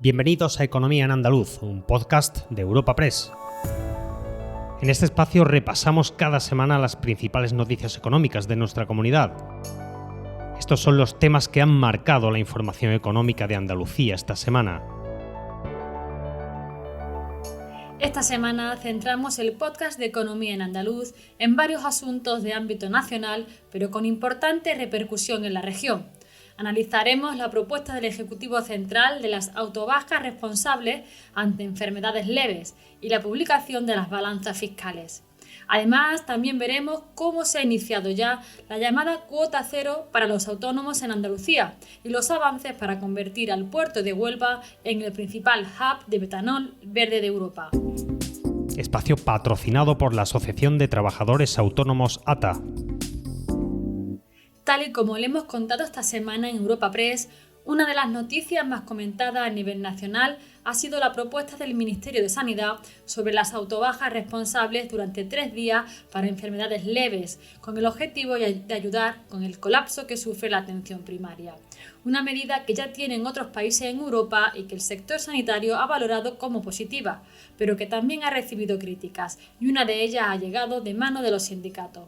Bienvenidos a Economía en Andaluz, un podcast de Europa Press. En este espacio repasamos cada semana las principales noticias económicas de nuestra comunidad. Estos son los temas que han marcado la información económica de Andalucía esta semana. Esta semana centramos el podcast de Economía en Andaluz en varios asuntos de ámbito nacional, pero con importante repercusión en la región. Analizaremos la propuesta del Ejecutivo Central de las autobajas responsables ante enfermedades leves y la publicación de las balanzas fiscales. Además, también veremos cómo se ha iniciado ya la llamada cuota cero para los autónomos en Andalucía y los avances para convertir al puerto de Huelva en el principal hub de metanol verde de Europa. Espacio patrocinado por la Asociación de Trabajadores Autónomos ATA. Tal y como le hemos contado esta semana en Europa Press, una de las noticias más comentadas a nivel nacional ha sido la propuesta del Ministerio de Sanidad sobre las autobajas responsables durante 3 días para enfermedades leves, con el objetivo de ayudar con el colapso que sufre la atención primaria. Una medida que ya tienen otros países en Europa y que el sector sanitario ha valorado como positiva, pero que también ha recibido críticas, y una de ellas ha llegado de mano de los sindicatos.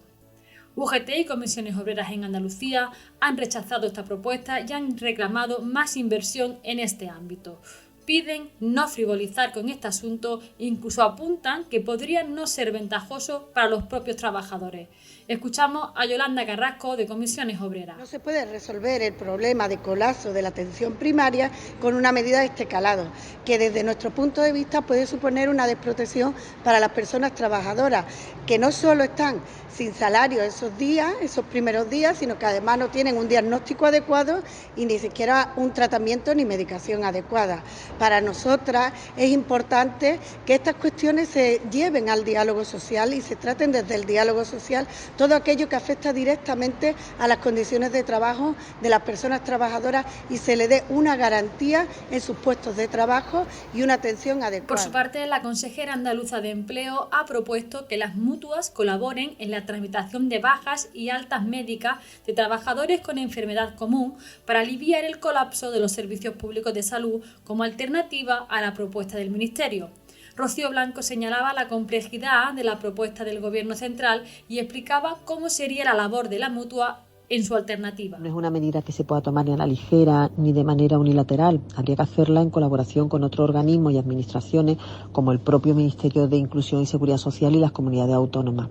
UGT y comisiones obreras en Andalucía han rechazado esta propuesta y han reclamado más inversión en este ámbito. Piden no frivolizar con este asunto e incluso apuntan que podría no ser ventajoso para los propios trabajadores. Escuchamos a Yolanda Carrasco de Comisiones Obreras. No se puede resolver el problema de colapso de la atención primaria con una medida de este calado, que desde nuestro punto de vista puede suponer una desprotección para las personas trabajadoras, que no solo están sin salario esos primeros días, sino que además no tienen un diagnóstico adecuado y ni siquiera un tratamiento ni medicación adecuada. Para nosotras es importante que estas cuestiones se lleven al diálogo social y se traten desde el diálogo social todo aquello que afecta directamente a las condiciones de trabajo de las personas trabajadoras y se le dé una garantía en sus puestos de trabajo y una atención adecuada. Por su parte, la consejera andaluza de Empleo ha propuesto que las mutuas colaboren en la tramitación de bajas y altas médicas de trabajadores con enfermedad común para aliviar el colapso de los servicios públicos de salud como alternativa a la propuesta del Ministerio. Rocío Blanco señalaba la complejidad de la propuesta del Gobierno central y explicaba cómo sería la labor de la mutua en su alternativa. No es una medida que se pueda tomar ni a la ligera ni de manera unilateral. Habría que hacerla en colaboración con otros organismos y administraciones como el propio Ministerio de Inclusión y Seguridad Social y las comunidades autónomas.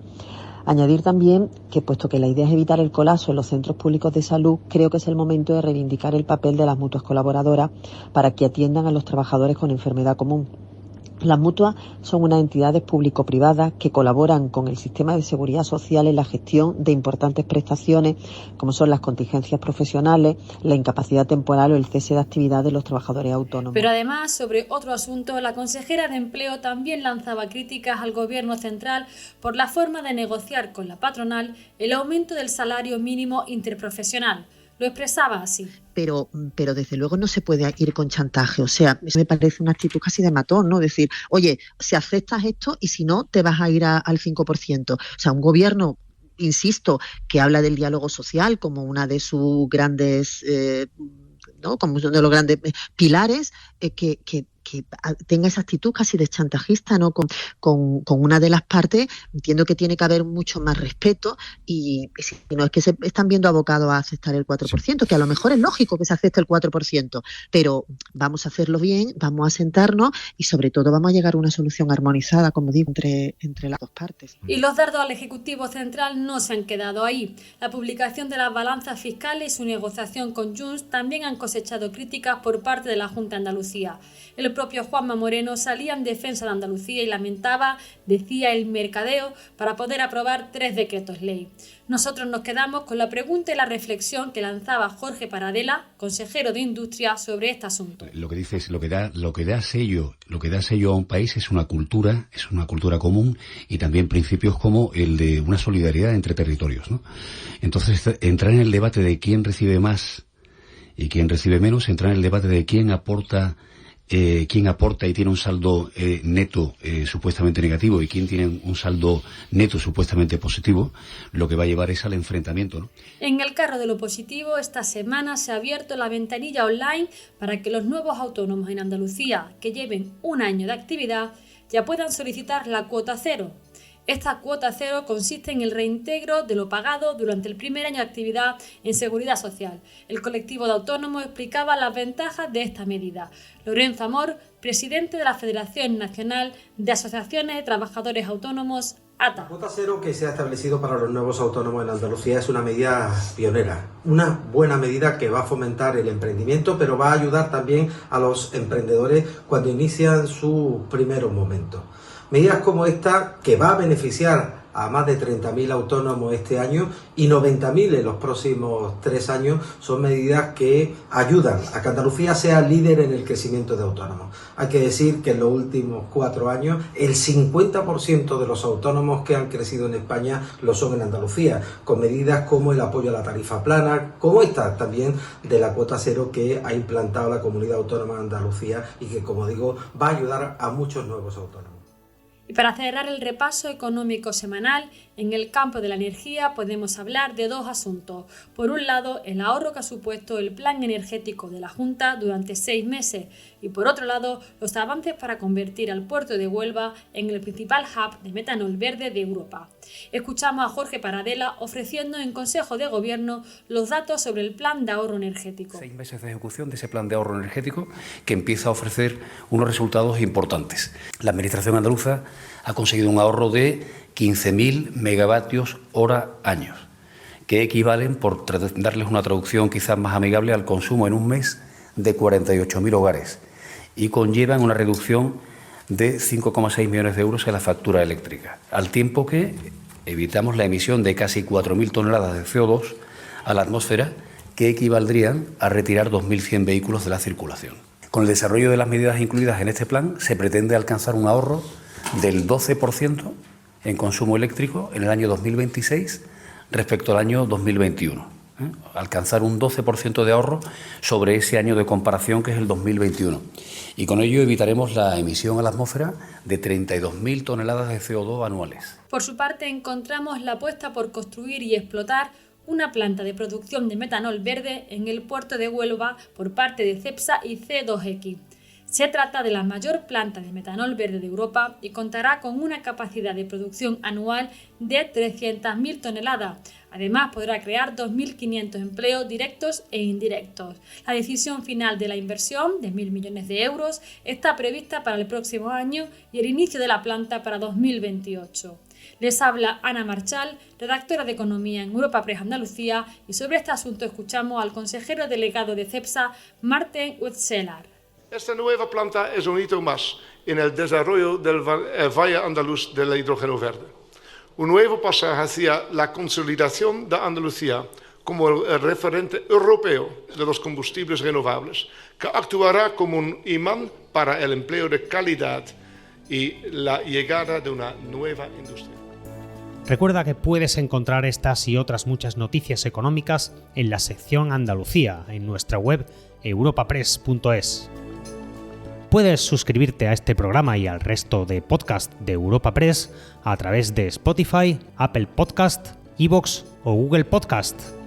Añadir también que, puesto que la idea es evitar el colapso en los centros públicos de salud, creo que es el momento de reivindicar el papel de las mutuas colaboradoras para que atiendan a los trabajadores con enfermedad común. Las mutuas son unas entidades público-privadas que colaboran con el sistema de seguridad social en la gestión de importantes prestaciones, como son las contingencias profesionales, la incapacidad temporal o el cese de actividad de los trabajadores autónomos. Pero además, sobre otro asunto, la consejera de Empleo también lanzaba críticas al Gobierno central por la forma de negociar con la patronal el aumento del salario mínimo interprofesional. Lo expresaba así. Pero desde luego no se puede ir con chantaje. O sea, me parece una actitud casi de matón, ¿no? Decir, oye, si aceptas esto y si no, te vas a ir al 5%. O sea, un gobierno, insisto, que habla del diálogo social como una de sus grandes, como uno de los grandes pilares, que tenga esa actitud casi de chantajista, ¿no? Con una de las partes. Entiendo que tiene que haber mucho más respeto y si no es que se están viendo abocados a aceptar el 4%, que a lo mejor es lógico que se acepte el 4%, pero vamos a hacerlo bien, vamos a sentarnos y sobre todo vamos a llegar a una solución armonizada, como digo, entre las dos partes. Y los dardos al Ejecutivo Central no se han quedado ahí. La publicación de las balanzas fiscales y su negociación con Junts también han cosechado críticas por parte de la Junta de Andalucía. El propio Juanma Moreno salía en defensa de Andalucía y lamentaba, decía, el mercadeo para poder aprobar 3 decretos ley. Nosotros nos quedamos con la pregunta y la reflexión que lanzaba Jorge Paradela, consejero de Industria, sobre este asunto. Lo que dice es lo que da sello a un país es una cultura común y también principios como el de una solidaridad entre territorios, ¿no? Entonces, entrar en el debate de quién recibe más y quién recibe menos, entrar en el debate de quién aporta quién aporta y tiene un saldo neto supuestamente negativo y quién tiene un saldo neto supuestamente positivo, lo que va a llevar es al enfrentamiento, ¿no? En el carro de lo positivo, esta semana se ha abierto la ventanilla online para que los nuevos autónomos en Andalucía que lleven un año de actividad ya puedan solicitar la cuota cero. Esta cuota cero consiste en el reintegro de lo pagado durante el primer año de actividad en Seguridad Social. El colectivo de autónomos explicaba las ventajas de esta medida. Lorenzo Amor, presidente de la Federación Nacional de Asociaciones de Trabajadores Autónomos, ATA. La cuota cero que se ha establecido para los nuevos autónomos en Andalucía es una medida pionera, una buena medida que va a fomentar el emprendimiento, pero va a ayudar también a los emprendedores cuando inician sus primeros momentos. Medidas como esta, que va a beneficiar a más de 30.000 autónomos este año y 90.000 en los próximos 3 años, son medidas que ayudan a que Andalucía sea líder en el crecimiento de autónomos. Hay que decir que en los últimos 4 años el 50% de los autónomos que han crecido en España lo son en Andalucía, con medidas como el apoyo a la tarifa plana, como esta también de la cuota cero que ha implantado la Comunidad Autónoma de Andalucía y que, como digo, va a ayudar a muchos nuevos autónomos. Y para cerrar el repaso económico semanal, en el campo de la energía podemos hablar de 2 asuntos. Por un lado, el ahorro que ha supuesto el plan energético de la Junta durante 6 meses y por otro lado, los avances para convertir al puerto de Huelva en el principal hub de metanol verde de Europa. Escuchamos a Jorge Paradela ofreciendo en Consejo de Gobierno los datos sobre el plan de ahorro energético. 6 meses de ejecución de ese plan de ahorro energético que empieza a ofrecer unos resultados importantes. La Administración andaluza ha conseguido un ahorro de 15.000 megavatios hora años, que equivalen, por darles una traducción quizás más amigable, al consumo en un mes de 48.000 hogares y conllevan una reducción de 5,6 millones de euros en la factura eléctrica, al tiempo que evitamos la emisión de casi 4.000 toneladas de CO2 a la atmósfera, que equivaldrían a retirar 2.100 vehículos de la circulación. Con el desarrollo de las medidas incluidas en este plan, se pretende alcanzar un ahorro del 12% en consumo eléctrico en el año 2026 respecto al año 2021. Alcanzar un 12% de ahorro sobre ese año de comparación que es el 2021. Y con ello evitaremos la emisión a la atmósfera de 32.000 toneladas de CO2 anuales. Por su parte, encontramos la apuesta por construir y explotar una planta de producción de metanol verde en el puerto de Huelva por parte de Cepsa y C2X. Se trata de la mayor planta de metanol verde de Europa y contará con una capacidad de producción anual de 300.000 toneladas. Además, podrá crear 2.500 empleos directos e indirectos. La decisión final de la inversión, de 1.000 millones de euros, está prevista para el próximo año y el inicio de la planta para 2028. Les habla Ana Marchal, redactora de Economía en Europa Press Andalucía, y sobre este asunto escuchamos al consejero delegado de Cepsa, Marten Huitzelar. Esta nueva planta es un hito más en el desarrollo del Valle Andaluz del hidrógeno verde. Un nuevo pasaje hacia la consolidación de Andalucía como el referente europeo de los combustibles renovables, que actuará como un imán para el empleo de calidad y la llegada de una nueva industria. Recuerda que puedes encontrar estas y otras muchas noticias económicas en la sección Andalucía, en nuestra web europapress.es. Puedes suscribirte a este programa y al resto de podcast de Europa Press a través de Spotify, Apple Podcast, iVoox o Google Podcast.